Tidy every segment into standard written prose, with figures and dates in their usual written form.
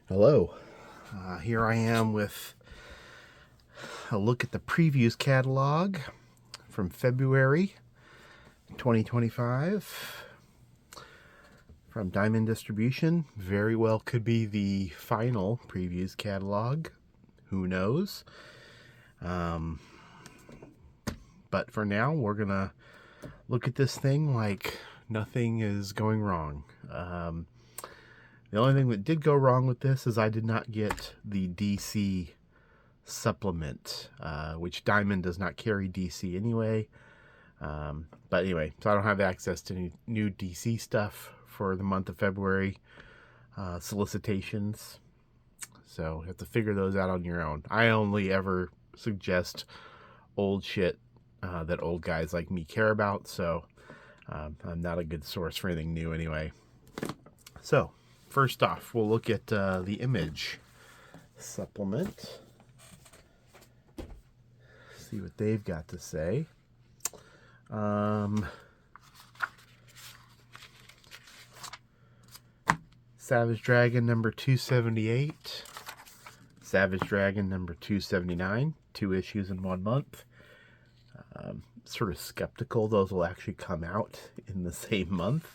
Hello. Here I am with a look at the previews catalog from February 2025 from Diamond Distribution. Very well could be the final previews catalog. Who knows? But for now, we're going to look at this thing like nothing is going wrong. The only thing that did go wrong with this is I did not get the DC supplement, which Diamond does not carry DC anyway. But anyway, so I don't have access to any new DC stuff for the month of February solicitations. So you have to figure those out on your own. I only ever suggest old shit that old guys like me care about. So I'm not a good source for anything new anyway. So first off, we'll look at the Image supplement. See what they've got to say. Savage Dragon number 278. Savage Dragon number 279. 2 issues in 1 month. Sort of skeptical those will actually come out in the same month.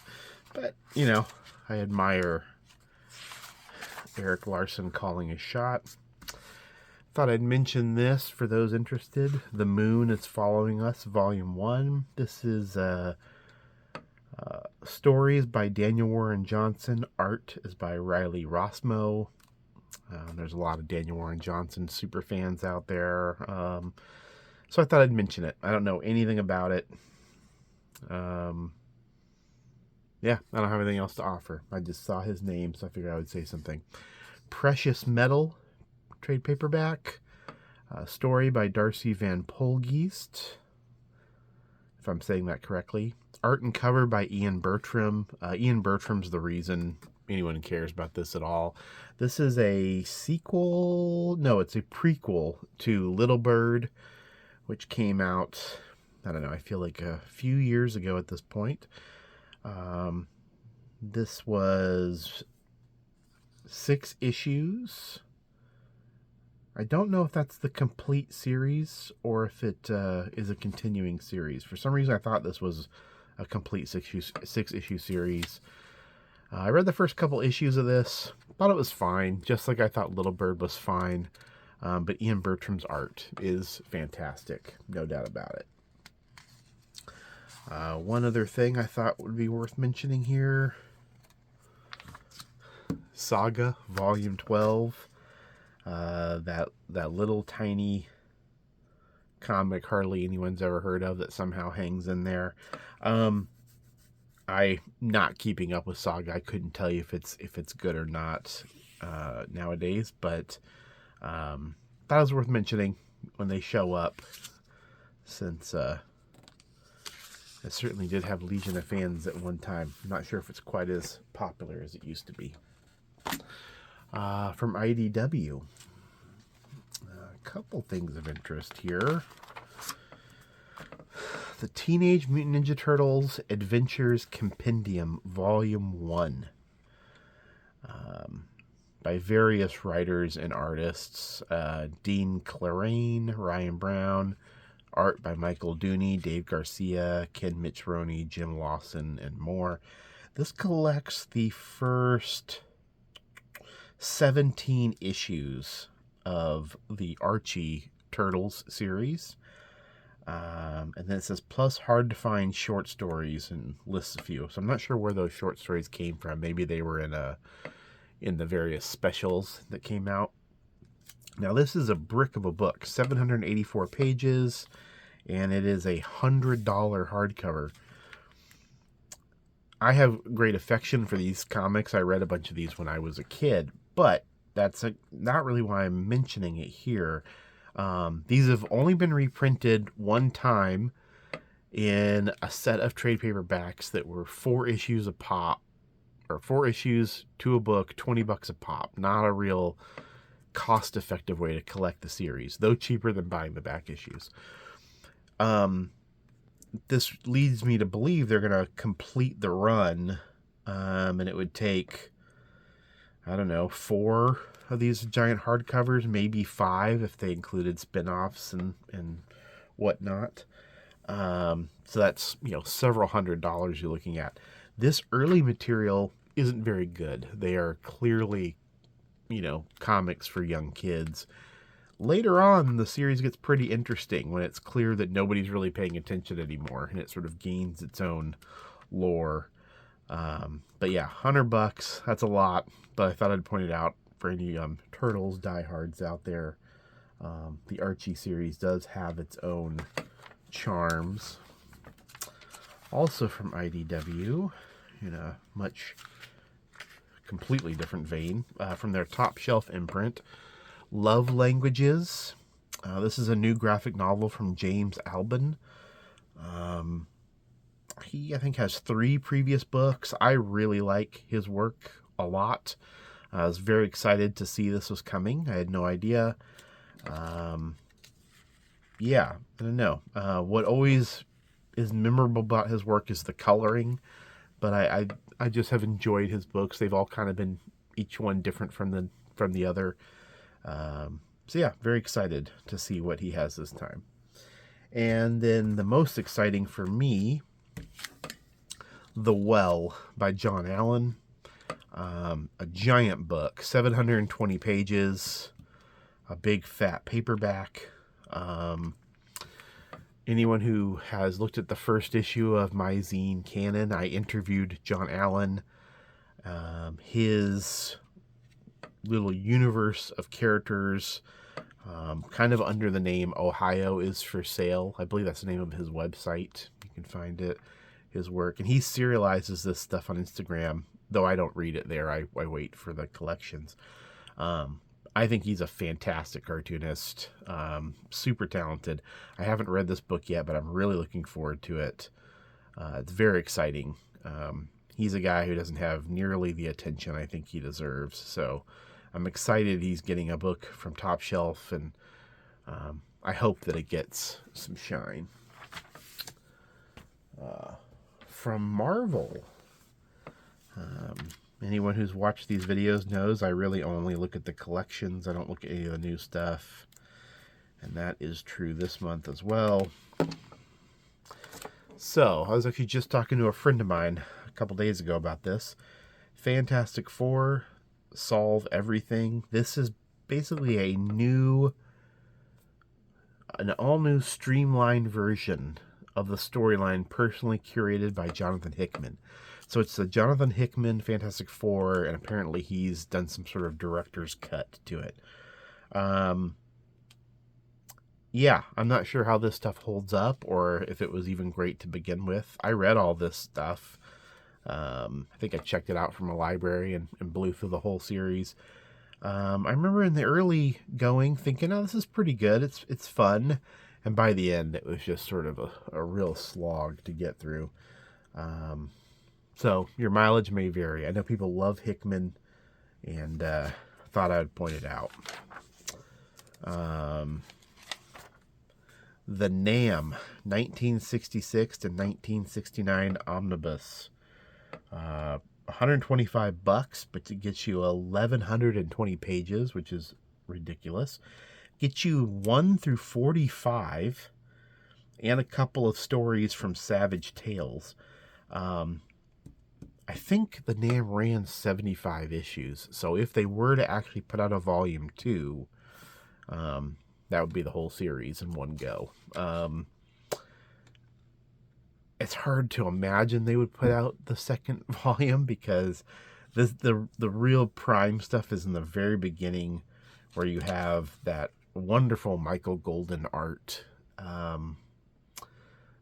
But, you know, I admire Erik Larsen calling his shot. Thought I'd mention this for those interested. The Moon is Following Us, Volume 1. This is stories by Daniel Warren Johnson. Art is by Riley Rossmo. There's a lot of Daniel Warren Johnson super fans out there. So I thought I'd mention it. I don't know anything about it. Yeah, I don't have anything else to offer. I just saw his name, so I figured I would say something. Precious Metal trade paperback. Story by Darcy Van Polgeest, if I'm saying that correctly. Art and cover by Ian Bertram. Ian Bertram's the reason anyone cares about this at all. This is a sequel. No, it's a prequel to Little Bird, which came out, I don't know, I feel like a few years ago at this point. This was 6 issues. I don't know if that's the complete series or if it is a continuing series. For some reason, I thought this was a complete 6-issue series. I read the first couple issues of this. Thought it was fine, just like I thought Little Bird was fine. But Ian Bertram's art is fantastic, no doubt about it. One other thing I thought would be worth mentioning here. Saga, Volume 12. That little tiny comic hardly anyone's ever heard of that somehow hangs in there. I'm not keeping up with Saga. I couldn't tell you if it's good or not nowadays, but that was worth mentioning when they show up, since it certainly did have a legion of fans at one time. I'm not sure if it's quite as popular as it used to be. From IDW, a couple things of interest here. The Teenage Mutant Ninja Turtles Adventures Compendium, Volume 1. By various writers and artists. Dean Clarane, Ryan Brown. Art by Michael Dooney, Dave Garcia, Ken Michironi, Jim Lawson, and more. This collects the first 17 issues of the Archie Turtles series. And then it says plus hard to find short stories, and lists a few. So I'm not sure where those short stories came from. Maybe they were in the various specials that came out. Now this is a brick of a book, 784 pages, and it is $100 hardcover. I have great affection for these comics. I read a bunch of these when I was a kid, but that's not really why I'm mentioning it here. These have only been reprinted one time in a set of trade paperbacks that were 4 issues a pop, or 4 issues to a book, $20 a pop. Not a real cost-effective way to collect the series, though cheaper than buying the back issues. This leads me to believe they're going to complete the run, and it would take, I don't know, 4 of these giant hardcovers, maybe 5 if they included spin-offs and whatnot. So that's, several $100s you're looking at. This early material isn't very good. They are clearly, comics for young kids. Later on, the series gets pretty interesting when it's clear that nobody's really paying attention anymore, and it sort of gains its own lore. But yeah, $100, that's a lot, but I thought I'd point it out for any Turtles diehards out there. The Archie series does have its own charms. Also from IDW, in a completely different vein, from their Top Shelf imprint, Love Languages. This is a new graphic novel from James Albin. He, I think, has 3 previous books. I really like his work a lot. I was very excited to see this was coming. I had no idea. Yeah, I don't know. What always is memorable about his work is the coloring, but I just have enjoyed his books. They've all kind of been each one different from the other. So yeah, very excited to see what he has this time. And then the most exciting for me, The Well by John Allen. A giant book, 720 pages, a big fat paperback. Anyone who has looked at the first issue of my zine Canon, I interviewed John Allen. His little universe of characters, kind of under the name Ohio is for Sale. I believe that's the name of his website. You can find it, his work. And he serializes this stuff on Instagram, though I don't read it there. I wait for the collections. I think he's a fantastic cartoonist, super talented. I haven't read this book yet, but I'm really looking forward to it. It's very exciting. He's a guy who doesn't have nearly the attention I think he deserves. So I'm excited he's getting a book from Top Shelf, and I hope that it gets some shine. From Marvel. Anyone who's watched these videos knows I really only look at the collections. I don't look at any of the new stuff. And that is true this month as well. So, I was actually just talking to a friend of mine a couple days ago about this. Fantastic Four, Solve Everything. This is basically an all-new streamlined version of the storyline personally curated by Jonathan Hickman. So it's the Jonathan Hickman Fantastic Four, and apparently he's done some sort of director's cut to it. Yeah, I'm not sure how this stuff holds up, or if it was even great to begin with. I read all this stuff. I think I checked it out from a library and blew through the whole series. I remember in the early going thinking, oh, this is pretty good. It's fun. And by the end, it was just sort of a real slog to get through. So your mileage may vary. I know people love Hickman, and thought I would point it out. The Nam 1966 to 1969 Omnibus. $125, but it gets you 1,120 pages, which is ridiculous. Gets you 1 through 45, and a couple of stories from Savage Tales. I think the Nam ran 75 issues, so if they were to actually put out a volume 2, that would be the whole series in one go. It's hard to imagine they would put out the second volume, because the real prime stuff is in the very beginning, where you have that wonderful Michael Golden art.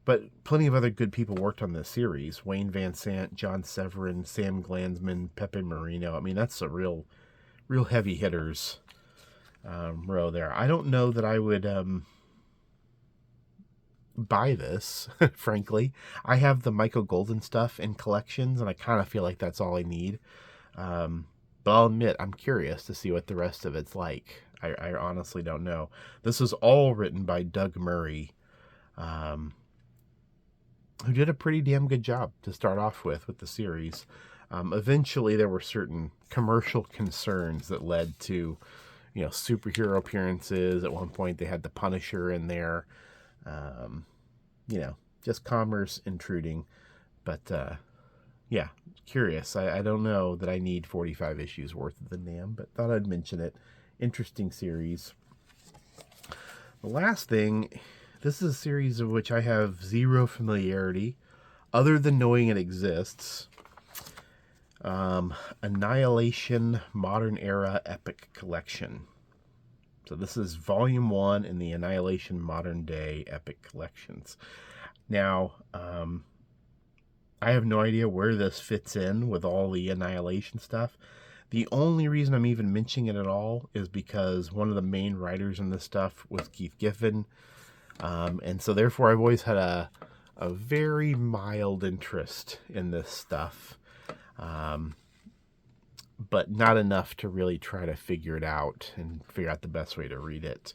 But plenty of other good people worked on this series. Wayne Van Sant, John Severin, Sam Glanzman, Pepe Marino. I mean, that's a real heavy hitters row there. I don't know that I would buy this, frankly. I have the Michael Golden stuff in collections, and I kind of feel like that's all I need. But I'll admit, I'm curious to see what the rest of it's like. I honestly don't know. This is all written by Doug Murray, who did a pretty damn good job to start off with the series. Eventually, there were certain commercial concerns that led to, superhero appearances. At one point, they had the Punisher in there. Um, just commerce intruding. But yeah, curious. I don't know that I need 45 issues worth of the NAM, but thought I'd mention it. Interesting series. The last thing, this is a series of which I have zero familiarity, other than knowing it exists. Annihilation Modern Era Epic Collection. So this is volume 1 in the Annihilation Modern Day Epic Collections. Now, I have no idea where this fits in with all the Annihilation stuff. The only reason I'm even mentioning it at all is because one of the main writers in this stuff was Keith Giffen. And so therefore I've always had a very mild interest in this stuff. But not enough to really try to figure it out and figure out the best way to read it.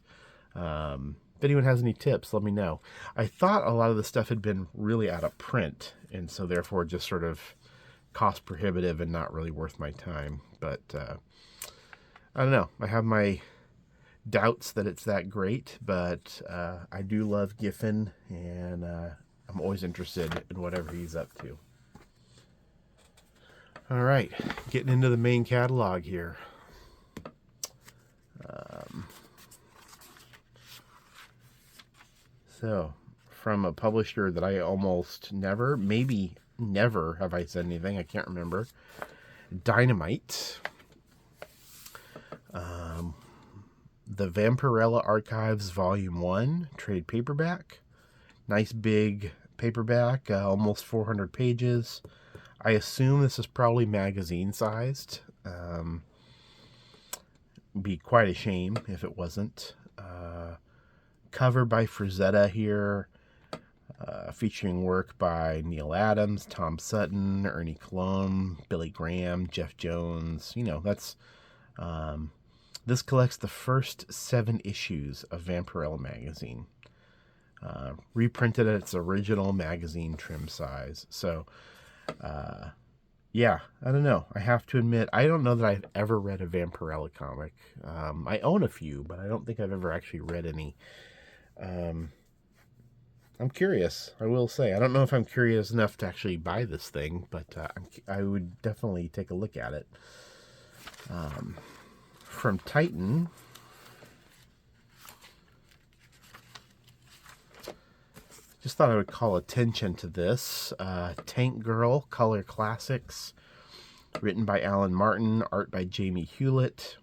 If anyone has any tips, let me know. I thought a lot of the stuff had been really out of print, and so therefore just sort of cost prohibitive and not really worth my time. But I don't know. I have my doubts that it's that great, but I do love Giffen, and I'm always interested in whatever he's up to. All right, getting into the main catalog here. So, from a publisher that I almost never, maybe never have I said anything, I can't remember. Dynamite. The Vampirella Archives Volume 1, trade paperback. Nice big paperback, almost 400 pages. I assume this is probably magazine sized. Be quite a shame if it wasn't. Cover by Frazetta here, featuring work by Neil Adams, Tom Sutton, Ernie Colomb, Billy Graham, Jeff Jones. That's this collects the first 7 issues of Vampirella magazine, reprinted at its original magazine trim size. So, yeah, I don't know. I have to admit, I don't know that I've ever read a Vampirella comic. I own a few, but I don't think I've ever actually read any. I'm curious, I will say. I don't know if I'm curious enough to actually buy this thing, but I would definitely take a look at it. From Titan, just thought I would call attention to this. Tank Girl, Color Classics, written by Alan Martin, art by Jamie Hewlett,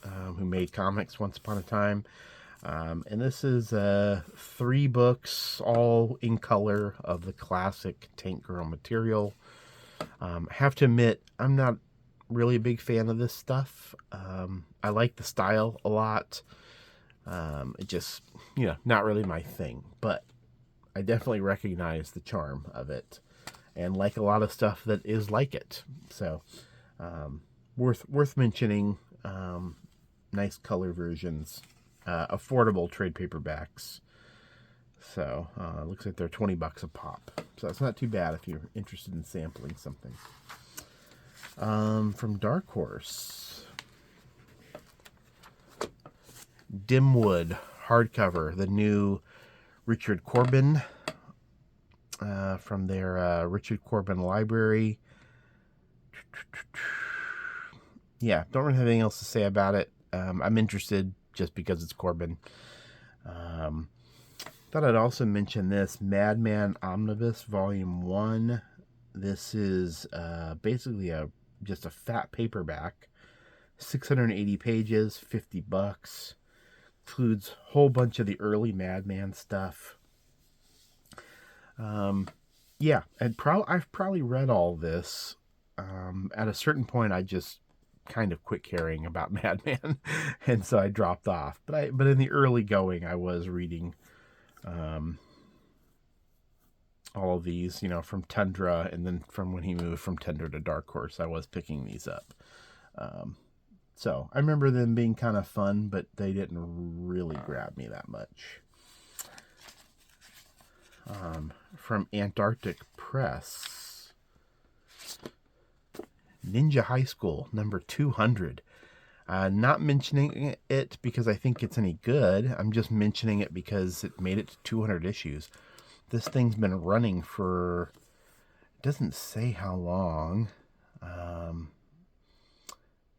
who made comics once upon a time. And this is 3 books, all in color, of the classic Tank Girl material. I have to admit, I'm not really a big fan of this stuff. I like the style a lot. It just, not really my thing. But I definitely recognize the charm of it, and like a lot of stuff that is like it. So, worth mentioning. Nice color versions. Affordable trade paperbacks. So, looks like they're $20 a pop. So that's not too bad if you're interested in sampling something. From Dark Horse, Dimwood hardcover, the new Richard Corbin, from their Richard Corbin library. Yeah, don't really have anything else to say about it. I'm interested just because it's Corbin. Thought I'd also mention this Madman Omnibus Volume 1. This is basically just a fat paperback, 680 pages, $50. Includes a whole bunch of the early Madman stuff. Yeah, and I've probably read all this. At a certain point, I just kind of quit caring about Madman, and so I dropped off. But in the early going, I was reading all of these, from Tundra, and then from when he moved from Tundra to Dark Horse, I was picking these up. So I remember them being kind of fun, but they didn't really grab me that much. From Antarctic Press, Ninja High School, number 200. Not mentioning it because I think it's any good. I'm just mentioning it because it made it to 200 issues. This thing's been running for, it doesn't say how long.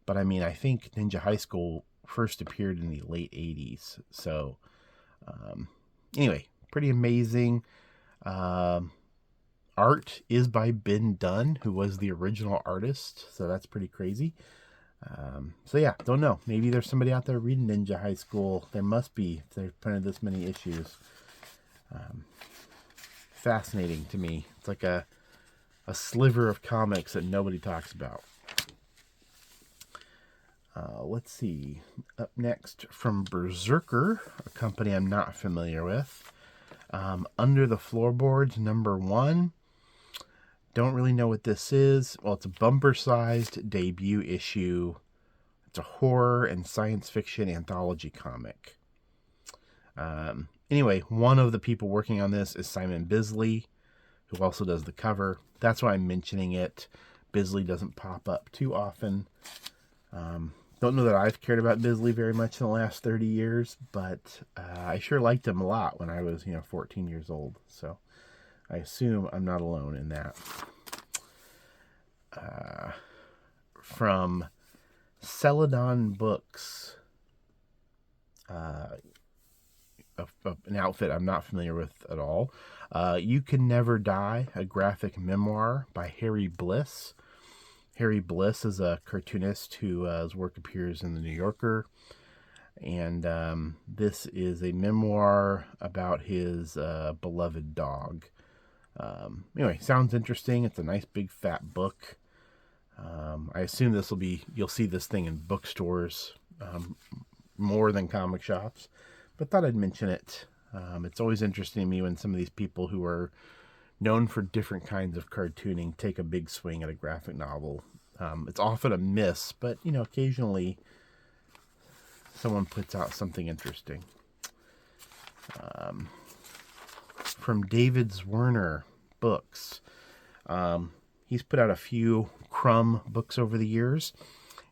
But I mean, I think Ninja High School first appeared in the late 80s. So, anyway, pretty amazing. Art is by Ben Dunn, who was the original artist. So that's pretty crazy. So yeah, don't know. Maybe there's somebody out there reading Ninja High School. There must be, if they've printed this many issues. Fascinating to me. It's like a sliver of comics that nobody talks about. Let's see. Up next from Berserker, a company I'm not familiar with. Under the Floorboards, number 1. Don't really know what this is. Well, it's a bumper-sized debut issue. It's a horror and science fiction anthology comic. Anyway, one of the people working on this is Simon Bisley, who also does the cover. That's why I'm mentioning it. Bisley doesn't pop up too often. Don't know that I've cared about Bisley very much in the last 30 years, but I sure liked him a lot when I was, 14 years old. So I assume I'm not alone in that. From Celadon Books, an outfit I'm not familiar with at all. You Can Never Die, a graphic memoir by Harry Bliss. Harry Bliss is a cartoonist whose work appears in the New Yorker. And this is a memoir about his beloved dog. Anyway, sounds interesting. It's a nice big fat book. I assume you'll see this thing in bookstores more than comic shops. But thought I'd mention it. It's always interesting to me when some of these people who are known for different kinds of cartooning take a big swing at a graphic novel. It's often a miss, but occasionally someone puts out something interesting. From David Zwirner Books, he's put out a few Crumb books over the years,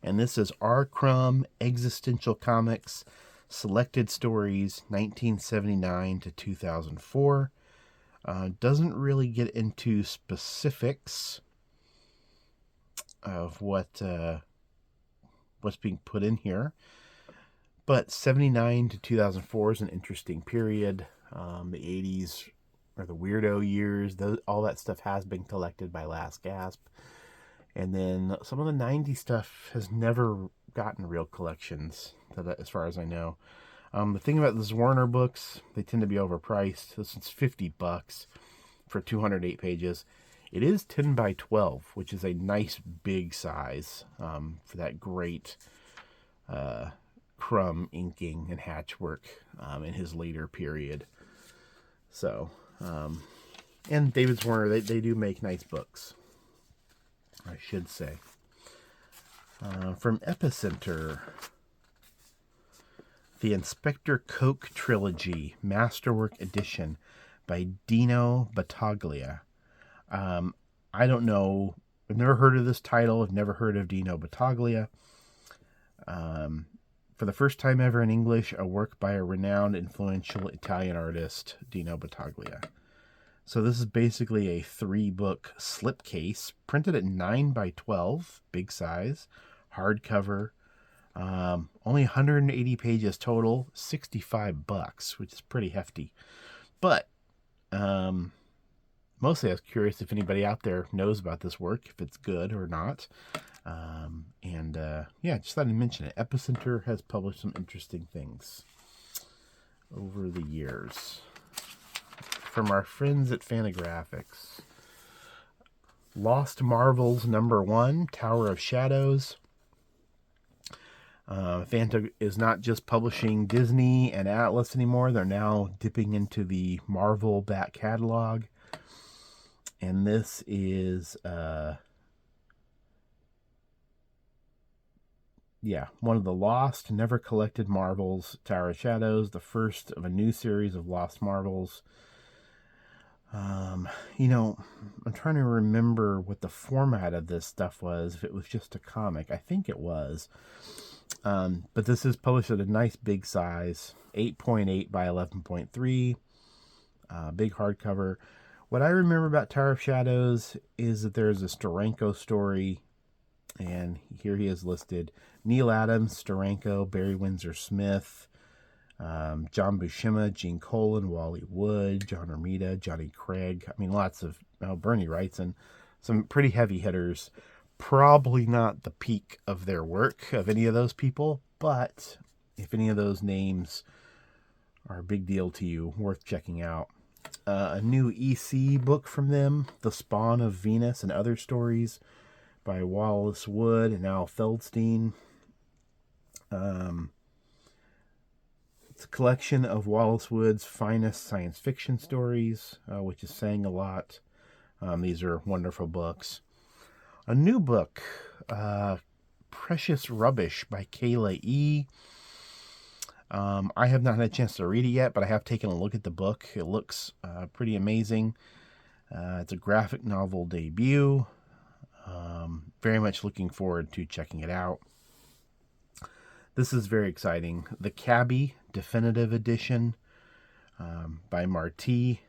and this is R. Crumb Existential Comics Selected Stories 1979 to 2004. Doesn't really get into specifics of what's being put in here, but 79 to 2004 is an interesting period. The 80s are the weirdo years. All that stuff has been collected by Last Gasp, and then some of the 90s stuff has never gotten real collections, as far as I know. The thing about the Zwirner books, they tend to be overpriced. This is $50 for 208 pages. It is 10 by 12, which is a nice big size for that great Crumb inking and hatch work in his later period. So, and David Zwirner, they do make nice books, I should say. From Epicenter, the Inspector Coke Trilogy Masterwork Edition by Dino Battaglia. I don't know. I've never heard of this title. I've never heard of Dino Battaglia. For the first time ever in English, a work by a renowned, influential Italian artist, Dino Battaglia. So this is basically a 3-book slipcase, printed at 9 by 12, big size, hardcover. Only 180 pages total, $65, which is pretty hefty. But mostly I was curious if anybody out there knows about this work, if it's good or not. Just thought I'd mention it. Epicenter has published some interesting things over the years. From our friends at Fantagraphics, Lost Marvels #1, Tower of Shadows. Fanta is not just publishing Disney and Atlas anymore. They're now dipping into the Marvel back catalog. And this is one of the lost, never collected Marvels, Tower of Shadows, the first of a new series of Lost Marvels. You know, I'm trying to remember what the format of this stuff was, if it was just a comic. I think it was. But this is published at a nice big size, 8.8 by 11.3, big hardcover. What I remember about Tower of Shadows is that there's a Steranko story, and here he is listed. Neil Adams, Steranko, Barry Windsor Smith, John Buscema, Gene Colan, Wally Wood, John Romita, Johnny Craig. I mean, lots of Bernie Wrightson, some pretty heavy hitters. Probably not the peak of their work of any of those people, but if any of those names are a big deal to you, worth checking out. A new EC book from them, The Spawn of Venus and Other Stories by Wallace Wood and Al Feldstein. It's a collection of Wallace Wood's finest science fiction stories, which is saying a lot. These are wonderful books. A new book, Precious Rubbish by Kayla E. I have not had a chance to read it yet, but I have taken a look at the book. It looks pretty amazing. It's a graphic novel debut. Very much looking forward to checking it out. This is very exciting. The Cabby Definitive Edition by Marti.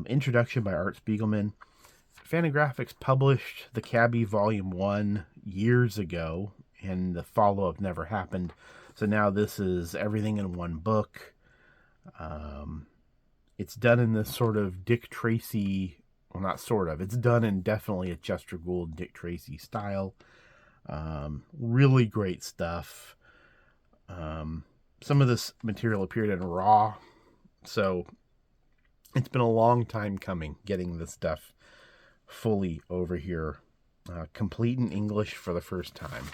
Introduction by Art Spiegelman. Fantagraphics published The Cabby Volume 1 years ago, and the follow-up never happened. So now this is everything in one book. It's done in this sort of Dick Tracy, well, not sort of, it's done in definitely a Chester Gould, Dick Tracy style. Really great stuff. Some of this material appeared in Raw, so it's been a long time coming getting this stuff fully over here, complete in English for the first time.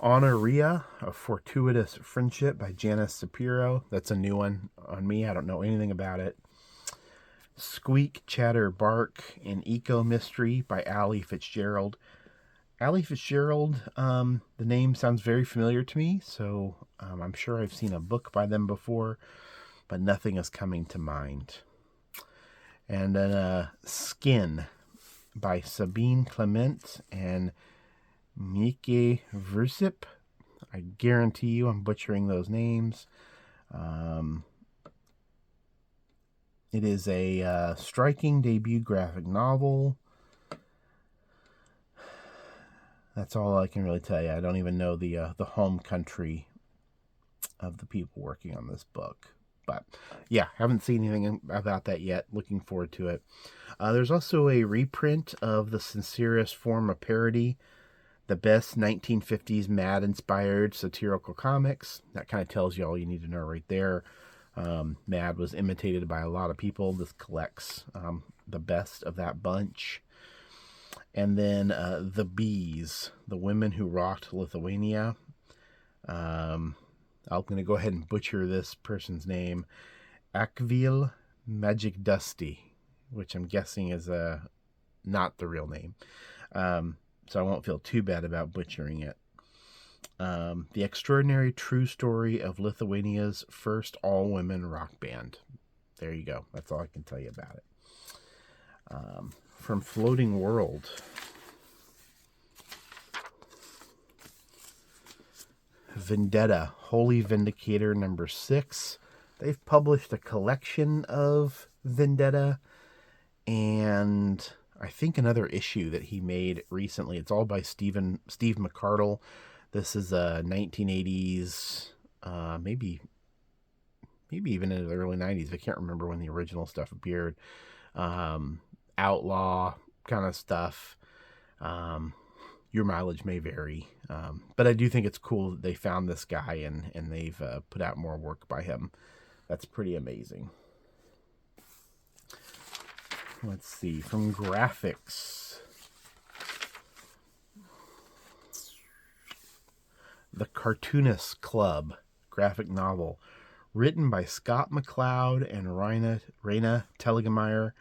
Honoria, A Fortuitous Friendship by Janice Shapiro. That's a new one on me. I don't know anything about it. Squeak, Chatter, Bark, an Eco Mystery by Ali Fitzgerald. Ali Fitzgerald, the name sounds very familiar to me, so I'm sure I've seen a book by them before, but nothing is coming to mind. And then Skin by Sabine Clement and Mieke Versip. I guarantee you I'm butchering those names. It is a striking debut graphic novel. That's all I can really tell you. I don't even know the home country of the people working on this book. But yeah, haven't seen anything about that yet. Looking forward to it. There's also a reprint of The Sincerest Form of Parody, the best 1950s Mad-inspired satirical comics. That kind of tells you all you need to know right there. Mad was imitated by a lot of people. This collects the best of that bunch. And then The Bees, The Women Who Rocked Lithuania. I'm going to go ahead and butcher this person's name. Akvil Magic Dusty, which I'm guessing is not the real name. So I won't feel too bad about butchering it. The Extraordinary True Story of Lithuania's First All-Women Rock Band. There you go. That's all I can tell you about it. From Floating World. Vendetta, Holy Vindicator number 6. They've published a collection of Vendetta and I think another issue that he made recently. It's all by Steve McCardle. This is a 1980s, maybe even into the early 90s. I can't remember when the original stuff appeared. Outlaw kind of stuff. Your mileage may vary. But I do think it's cool that they found this guy and they've put out more work by him. That's pretty amazing. Let's see. From Graphics. The Cartoonist Club graphic novel. Written by Scott McCloud and Raina Telgemeier.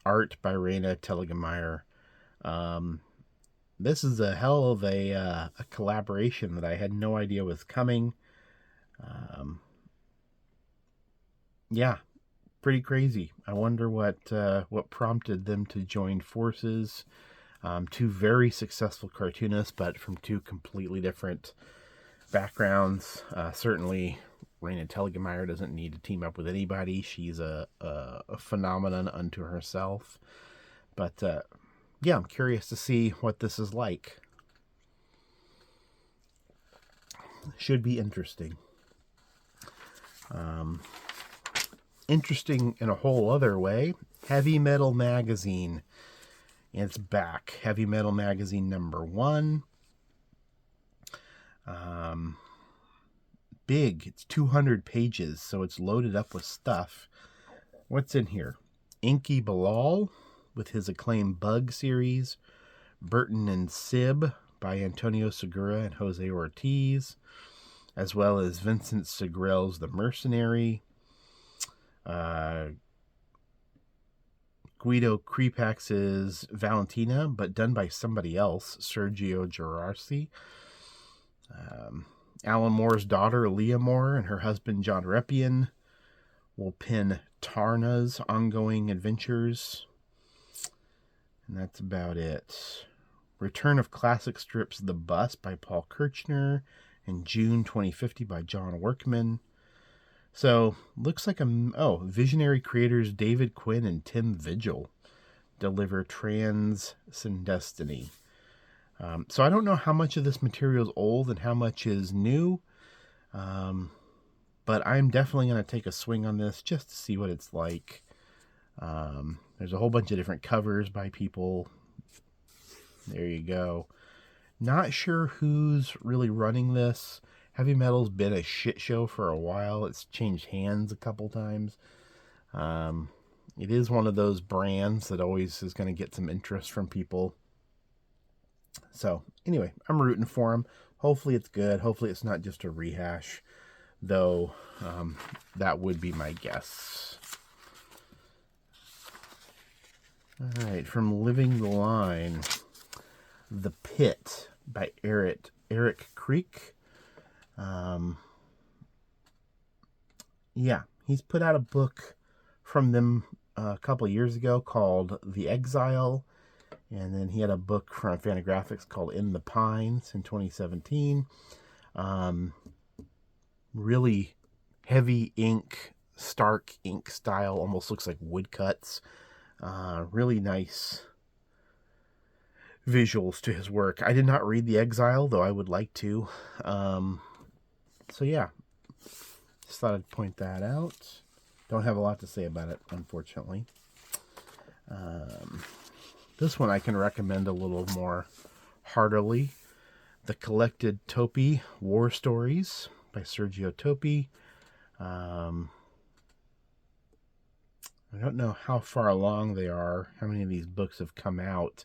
Art by Raina Telgemeier. This is a hell of a collaboration that I had no idea was coming. Yeah, pretty crazy. I wonder what prompted them to join forces. Two very successful cartoonists, but from two completely different backgrounds. Certainly, Raina Telgemeier doesn't need to team up with anybody. She's a phenomenon unto herself. But yeah, I'm curious to see what this is like. Should be interesting. Interesting in a whole other way. Heavy Metal Magazine. It's back. Heavy Metal Magazine #1. Big. It's 200 pages, so it's loaded up with stuff. What's in here? Inky Bilal with his acclaimed Bug series. Burton and Sib by Antonio Segura and Jose Ortiz, as well as Vincent Segrel's The Mercenary. Guido Crepax's Valentina, but done by somebody else, Sergio Gerarsi. Alan Moore's daughter, Leah Moore, and her husband, John Reppion, will pen Tarna's ongoing adventures. And that's about it. Return of Classic Strips The Bus by Paul Kirchner, and June 2050 by John Workman. So, looks like visionary creators David Quinn and Tim Vigil deliver Transcendestiny. So I don't know how much of this material is old and how much is new, but I'm definitely going to take a swing on this just to see what it's like. There's a whole bunch of different covers by people. There you go. Not sure who's really running this. Heavy Metal's been a shit show for a while. It's changed hands a couple times. It is one of those brands that always is going to get some interest from people. So, anyway, I'm rooting for them. Hopefully it's good. Hopefully it's not just a rehash. Though, that would be my guess. Alright, from Living the Line. The Pit by Eric Creek. Yeah, he's put out a book from them a couple of years ago called The Exile, and then he had a book from Fantagraphics called In the Pines in 2017. Really heavy ink, stark ink style, almost looks like woodcuts. Really nice visuals to his work. I did not read The Exile, though I would like to. So yeah, just thought I'd point that out. Don't have a lot to say about it, unfortunately. This one I can recommend a little more heartily. The Collected Topi War Stories by Sergio Topi. I don't know how far along they are, how many of these books have come out,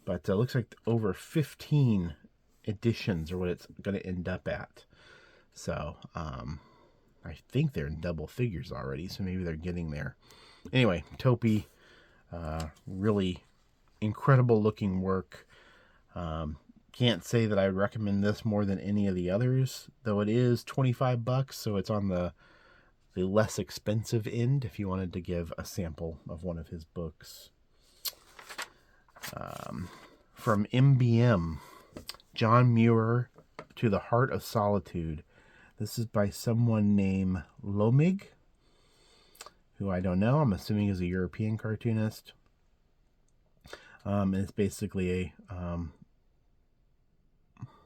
but it looks like over 15 editions are what it's going to end up at. So, I think they're in double figures already, so maybe they're getting there. Anyway, Topi, really incredible looking work. Can't say that I recommend this more than any of the others, though it is $25, so it's on the less expensive end if you wanted to give a sample of one of his books. From MBM, John Muir, To the Heart of Solitude. This is by someone named Lomig, who I don't know. I'm assuming is a European cartoonist. And it's basically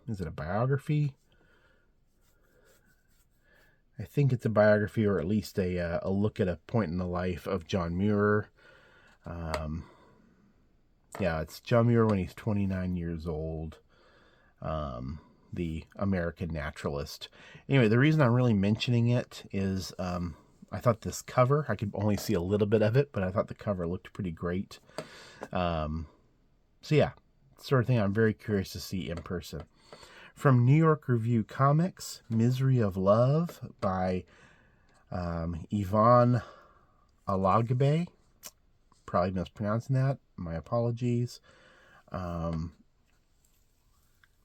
is it a biography? I think it's a biography, or at least a look at a point in the life of John Muir. Yeah, it's John Muir when he's 29 years old. The American naturalist. Anyway, the reason I'm really mentioning it is I thought this cover, I could only see a little bit of it, but I thought the cover looked pretty great. So yeah, sort of thing I'm very curious to see in person. From New York Review Comics, Misery of Love by Yvonne Alagabe. Probably mispronouncing that. My apologies.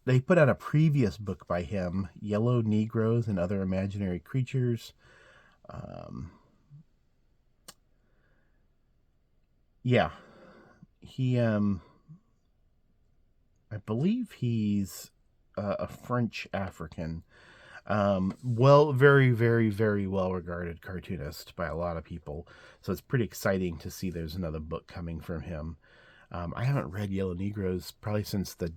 They put out a previous book by him, Yellow Negroes and Other Imaginary Creatures. Yeah, he I believe he's a French African. Well, very, very, very well regarded cartoonist by a lot of people. So it's pretty exciting to see there's another book coming from him. I haven't read Yellow Negroes probably since the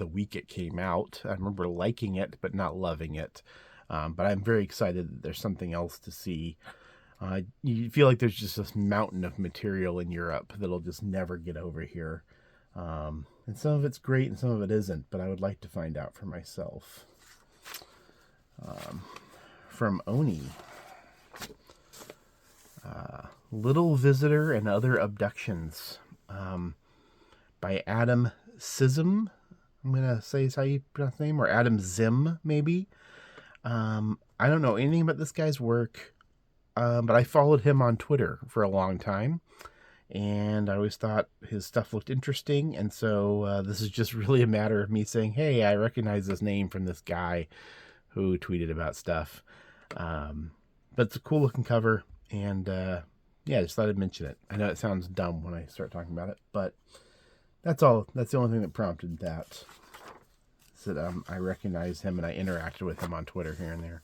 week it came out. I remember liking it, but not loving it. But I'm very excited that there's something else to see. You feel like there's just this mountain of material in Europe that'll just never get over here. And some of it's great and some of it isn't, but I would like to find out for myself. From Oni, Little Visitor and Other Abductions, by Adam Sism. I'm going to say is how you pronounce his name, or Adam Zim, maybe. I don't know anything about this guy's work, but I followed him on Twitter for a long time, and I always thought his stuff looked interesting, and so this is just really a matter of me saying, hey, I recognize this name from this guy who tweeted about stuff. But it's a cool looking cover, and yeah, I just thought I'd mention it. I know it sounds dumb when I start talking about it, but that's all. That's the only thing that prompted that. That I recognized him and I interacted with him on Twitter here and there.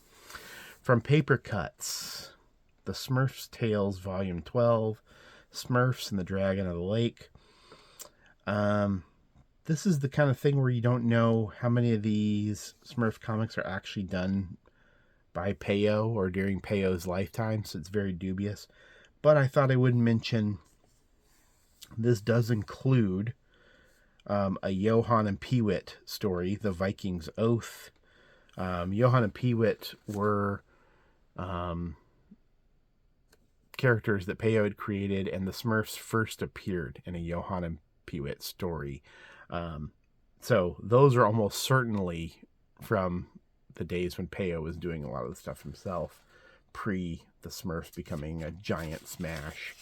From Paper Cuts, The Smurfs Tales, Volume 12, Smurfs and the Dragon of the Lake. This is the kind of thing where you don't know how many of these Smurf comics are actually done by Peyo or during Peyo's lifetime, so it's very dubious. But I thought I would mention this does include a Johann and Peewit story, The Viking's Oath. Johann and Peewit were characters that Peyo had created, and the Smurfs first appeared in a Johann and Peewit story. So those are almost certainly from the days when Peyo was doing a lot of the stuff himself, pre the Smurfs becoming a giant smash.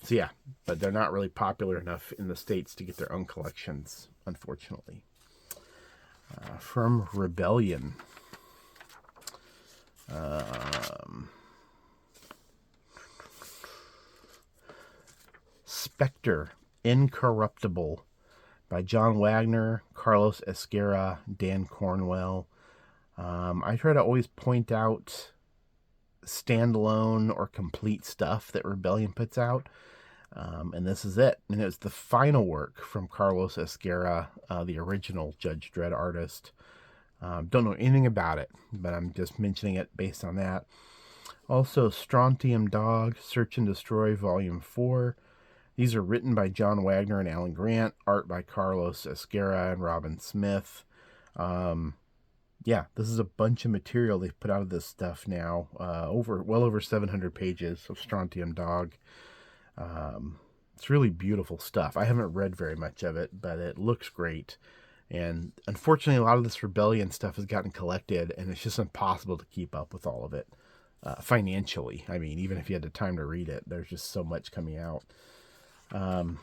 So yeah, but they're not really popular enough in the States to get their own collections, unfortunately. From Rebellion. Spectre, Incorruptible, by John Wagner, Carlos Esquerra, Dan Cornwell. I try to always point out standalone or complete stuff that Rebellion puts out. And this is it. And it's the final work from Carlos Esquerra, the original Judge Dredd artist. Don't know anything about it, but I'm just mentioning it based on that. Also, Strontium Dog, Search and Destroy, Volume 4. These are written by John Wagner and Alan Grant, art by Carlos Esquerra and Robin Smith. Yeah, this is a bunch of material they've put out of this stuff now. Well over 700 pages of Strontium Dog. It's really beautiful stuff. I haven't read very much of it, but it looks great. And unfortunately, a lot of this Rebellion stuff has gotten collected, and it's just impossible to keep up with all of it financially. I mean, even if you had the time to read it, there's just so much coming out. Thought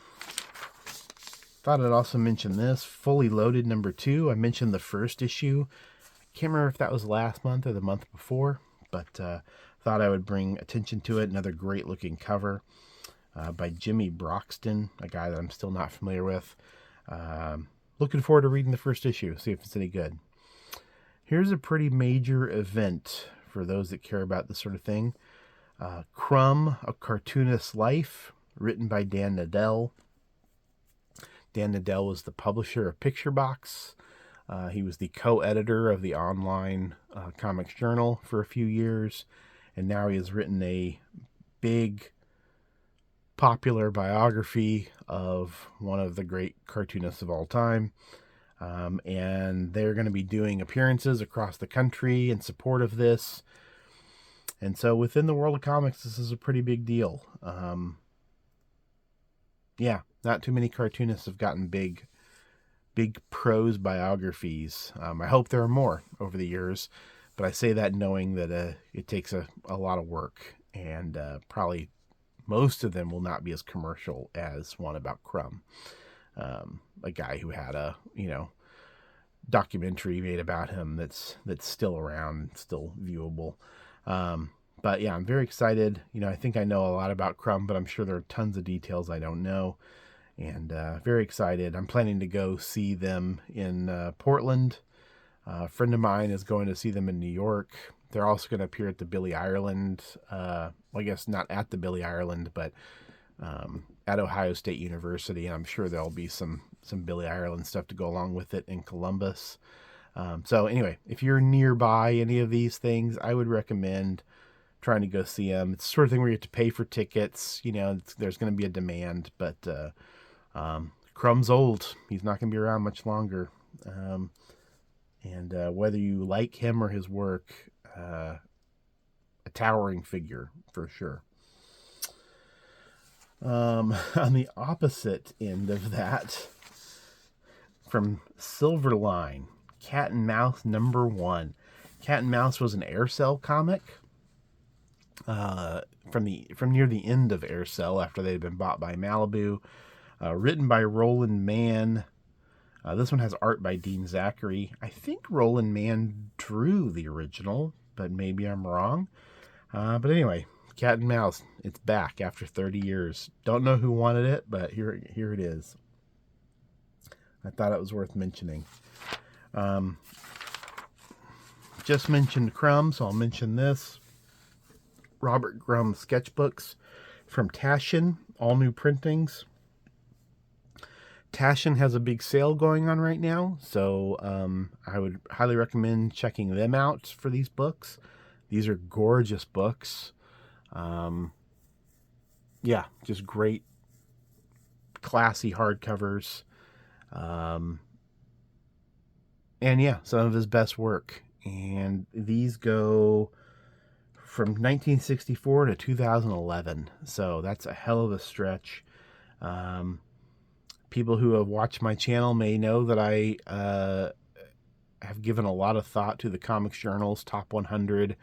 I'd also mention this, Fully Loaded #2. I mentioned the first issue. I can't remember if that was last month or the month before, but thought I would bring attention to it. Another great looking cover by Jimmy Broxton, a guy that I'm still not familiar with. Looking forward to reading the first issue, see if it's any good. Here's a pretty major event for those that care about this sort of thing. Crumb, A Cartoonist's Life, written by Dan Nadell. Dan Nadell was the publisher of Picture Box. He was the co-editor of the online Comics Journal for a few years, and now he has written a big, popular biography of one of the great cartoonists of all time. And they're going to be doing appearances across the country in support of this. And so within the world of comics, this is a pretty big deal. Yeah, not too many cartoonists have gotten big prose biographies. I hope there are more over the years, but I say that knowing that it takes a lot of work, and probably most of them will not be as commercial as one about Crumb, a guy who had a documentary made about him that's still around, still viewable. But yeah, I'm very excited. I think I know a lot about Crumb, but I'm sure there are tons of details I don't know. And very excited. I'm planning to go see them in Portland. A friend of mine is going to see them in New York. They're also going to appear at the Billy Ireland. Well, I guess not at the Billy Ireland, but at Ohio State University. And I'm sure there'll be some Billy Ireland stuff to go along with it in Columbus. So anyway, if you're nearby any of these things, I would recommend trying to go see them. It's the sort of thing where you have to pay for tickets. There's going to be a demand, but Crumb's old. He's not going to be around much longer. And whether you like him or his work, a towering figure for sure. On the opposite end of that, from Silverline, Cat and Mouse #1. Cat and Mouse was an Aircel comic from near the end of Aircel after they'd been bought by Malibu. Written by Roland Mann. This one has art by Dean Zachary. I think Roland Mann drew the original, but maybe I'm wrong. But anyway, Cat and Mouse, it's back after 30 years. Don't know who wanted it, but here it is. I thought it was worth mentioning. Just mentioned Crumb, so I'll mention this. Robert Crumb sketchbooks from Taschen, all new printings. Taschen has a big sale going on right now, so I would highly recommend checking them out for these books. These are gorgeous books. Yeah, just great, classy hardcovers. And yeah, some of his best work. And these go from 1964 to 2011. So that's a hell of a stretch. People who have watched my channel may know that I have given a lot of thought to the Comics Journal's Top 100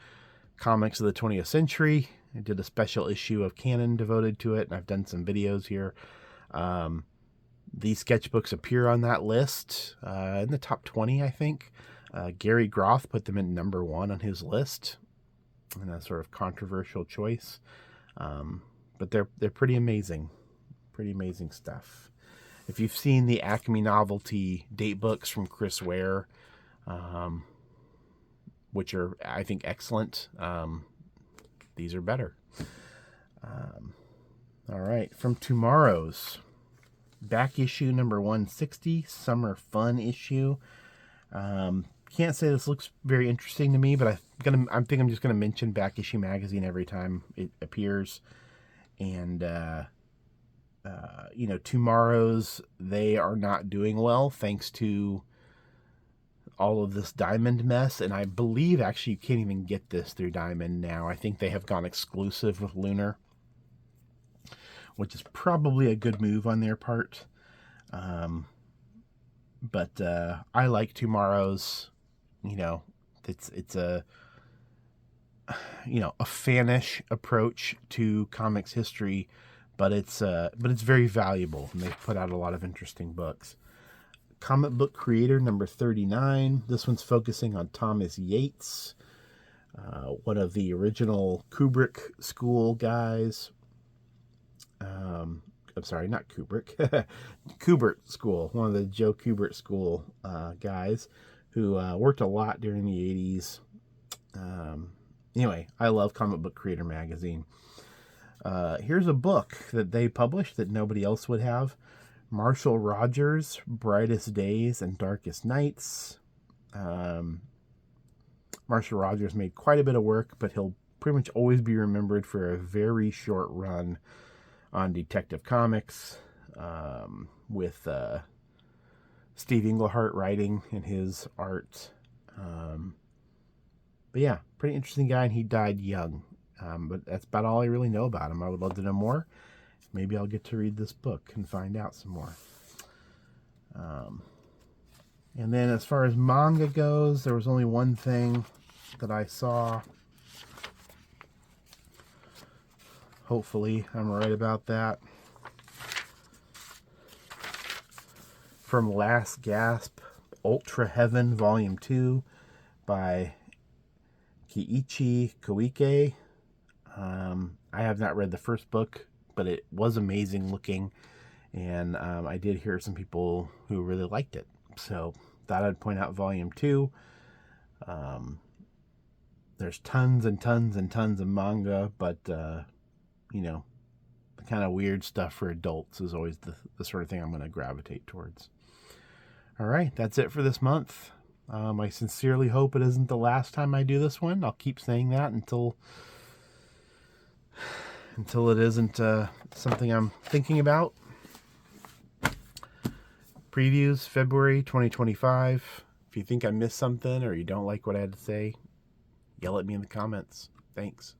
Comics of the 20th Century. I did a special issue of Canon devoted to it, and I've done some videos here. These sketchbooks appear on that list in the top 20, I think. Gary Groth put them in #1 on his list, and a sort of controversial choice. But they're pretty amazing. Pretty amazing stuff. If you've seen the Acme Novelty date books from Chris Ware, which are, I think, excellent, these are better. All right, from Tomorrow's back issue number 160, Summer Fun issue. Can't say this looks very interesting to me, but I think I'm just gonna mention Back Issue Magazine every time it appears. And Tomorrow's, they are not doing well thanks to all of this Diamond mess, and I believe actually you can't even get this through Diamond now. I think they have gone exclusive with Lunar, which is probably a good move on their part. But I like Tomorrow's. It's a fanish approach to comics history, but it's very valuable, and they've put out a lot of interesting books. Comic Book Creator number 39. This one's focusing on Thomas Yates, one of the original Kubrick school guys. I'm sorry, not Kubrick. Kubert School, one of the Joe Kubert School guys who worked a lot during the 80s. Anyway, I love Comic Book Creator magazine. Here's a book that they published that nobody else would have. Marshall Rogers, Brightest Days and Darkest Nights. Marshall Rogers made quite a bit of work, but he'll pretty much always be remembered for a very short run on Detective Comics, with Steve Englehart writing and his art. But yeah, pretty interesting guy, and he died young. But that's about all I really know about him. I would love to know more. Maybe I'll get to read this book and find out some more. And then as far as manga goes, there was only one thing that I saw. Hopefully I'm right about that. From Last Gasp, Ultra Heaven, Volume 2 by Kiichi Koike. I have not read the first book, but it was amazing looking, and I did hear some people who really liked it. So thought I'd point out volume 2. There's tons and tons and tons of manga, but you know, the kind of weird stuff for adults is always the sort of thing I'm going to gravitate towards. All right, that's it for this month. I sincerely hope it isn't the last time I do this one. I'll keep saying that until it isn't something I'm thinking about. Previews, February 2025. If you think I missed something or you don't like what I had to say, yell at me in the comments. Thanks.